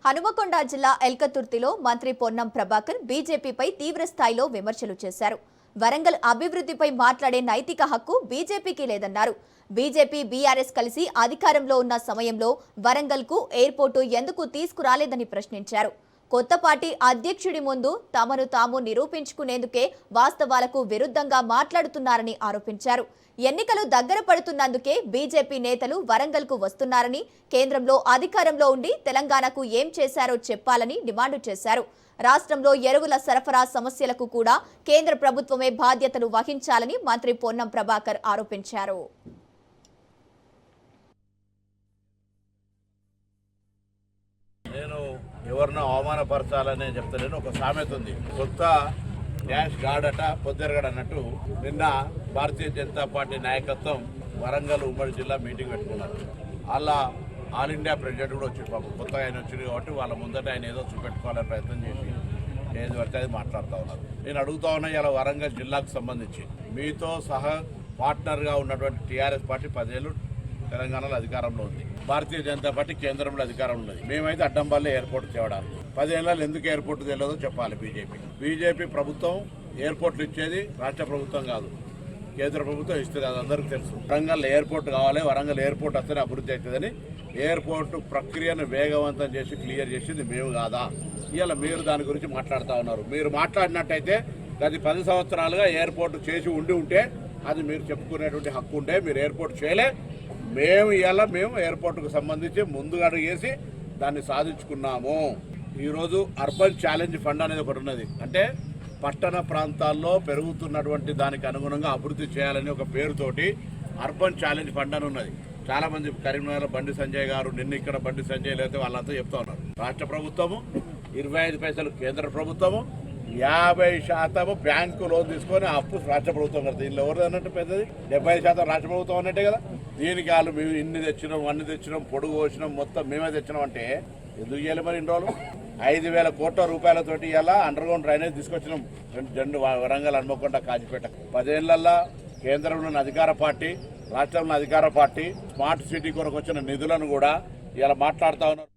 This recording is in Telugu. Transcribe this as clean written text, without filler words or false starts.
హనుమకొండ జిల్లా ఎల్కతుర్తిలో మంత్రి పొన్నం ప్రభాకర్ బీజేపీపై తీవ్ర స్థాయిలో విమర్శలు చేశారు. వరంగల్ అభివృద్ధిపై మాట్లాడే నైతిక హక్కు బీజేపీకి లేదన్నారు. బీజేపీ బీఆర్ఎస్ కలిసి అధికారంలో ఉన్న సమయంలో వరంగల్కు ఎయిర్పోర్టు ఎందుకు తీసుకురాలేదని ప్రశ్నించారు. కొత్త పార్టీ అధ్యక్షుడి ముందు తమను తాము నిరూపించుకునేందుకే వాస్తవాలకు విరుద్ధంగా మాట్లాడుతున్నారని ఆరోపించారు. ఎన్నికలు దగ్గర పడుతున్నందుకే బీజేపీ నేతలు వరంగల్కు వస్తున్నారని, కేంద్రంలో అధికారంలో ఉండి తెలంగాణకు ఏం చేశారో చెప్పాలని డిమాండు చేశారు. రాష్ట్రంలో ఎరువుల సరఫరా సమస్యలకు కూడా కేంద్ర ప్రభుత్వమే బాధ్యతలు వహించాలని మంత్రి పొన్నం ప్రభాకర్ ఆరోపించారు. నేను ఎవరినో అవమానపరచాలని చెప్తాను. ఒక సామెత ఉంది, కొత్త డాష్ గాడ్ అట పొద్దురగడ అన్నట్టు. నిన్న భారతీయ జనతా పార్టీ నాయకత్వం వరంగల్ ఉమ్మడి జిల్లా మీటింగ్ పెట్టుకున్నారు. అలా ఆల్ ఇండియా ప్రెసిడెంట్ కూడా వచ్చి పాపం కొత్తగా ఆయన వచ్చింది కాబట్టి వాళ్ళ ముందట ఆయన ఏదో చూపెట్టుకోవాలని ప్రయత్నం చేసి ఏది పడితే అది మాట్లాడుతూ ఉన్నారు. నేను అడుగుతా ఉన్నా, ఇలా వరంగల్ జిల్లాకు సంబంధించి మీతో సహా పార్ట్నర్గా ఉన్నటువంటి టీఆర్ఎస్ పార్టీ 10 ఏళ్ళు తెలంగాణలో అధికారంలో ఉంది. భారతీయ జనతా పార్టీ కేంద్రంలో అధికారం ఉన్నది. మేమైతే అడ్డంబల్లే ఎయిర్పోర్ట్ తేవడానికి 10 ఏళ్ళలో ఎందుకు ఎయిర్పోర్ట్ తెలియదో చెప్పాలి. బీజేపీ ప్రభుత్వం ఎయిర్పోర్ట్లు ఇచ్చేది రాష్ట్ర ప్రభుత్వం కాదు, కేంద్ర ప్రభుత్వం ఇస్తుంది. అది అందరికీ తెలుసు. వరంగల్ ఎయిర్పోర్ట్ కావాలి, వరంగల్ ఎయిర్పోర్ట్ వస్తేనే అభివృద్ధి అవుతుందని ఎయిర్పోర్ట్ ప్రక్రియను వేగవంతం చేసి క్లియర్ చేసింది మేము కాదా? ఇవాళ మీరు దాని గురించి మాట్లాడుతూ ఉన్నారు. మీరు మాట్లాడినట్టయితే గత 10 సంవత్సరాలుగా ఎయిర్పోర్ట్ చేసి ఉంటే అది మీరు చెప్పుకునేటువంటి హక్కు ఉంటే మీరు ఎయిర్పోర్ట్ చేయలే. మేము ఎయిర్పోర్ట్కు సంబంధించి ముందుగా చేసి దాన్ని సాధించుకున్నాము. ఈరోజు అర్బన్ ఛాలెంజ్ ఫండ్ అనేది ఒకటి ఉన్నది. అంటే పట్టణ ప్రాంతాల్లో పెరుగుతున్నటువంటి దానికి అనుగుణంగా అభివృద్ధి చేయాలని ఒక పేరుతోటి అర్బన్ ఛాలెంజ్ ఫండ్ అని ఉన్నది. చాలా మంది కరీంనగర్ బండి సంజయ్ గారు, నిన్న ఇక్కడ బండి సంజయ్ లేకపోతే వాళ్ళంతా చెప్తా ఉన్నారు. రాష్ట్ర ప్రభుత్వము 25 పైసలు, కేంద్ర ప్రభుత్వము 50% బ్యాంకు లోన్ తీసుకొని అప్పు రాష్ట్ర ప్రభుత్వం కడుతుంది. దీనిలో ఎవరు అన్నట్టు పెద్దది 70% రాష్ట్ర ప్రభుత్వం అన్నట్టే కదా. దీనికి వాళ్ళు మేము ఇన్ని తెచ్చినాం, అన్ని తెచ్చినాం, పొడుగు వచ్చినాం, మొత్తం మేమే తెచ్చినాం అంటే ఎందుకు చేయాలి మరి? ఇన్ని రోజులు 5,000 కోట్ల రూపాయలతోటి ఇలా అండర్ గ్రౌండ్ డ్రైనేజ్ తీసుకొచ్చినాం. జండు వరంగల్, హన్మకొండ, కాజిపేట. 10 ఏళ్లలో కేంద్రంలోని అధికార పార్టీ, రాష్ట్రంలో అధికార పార్టీ స్మార్ట్ సిటీ కొరకు వచ్చిన నిధులను కూడా ఇలా మాట్లాడుతూ ఉన్నారు.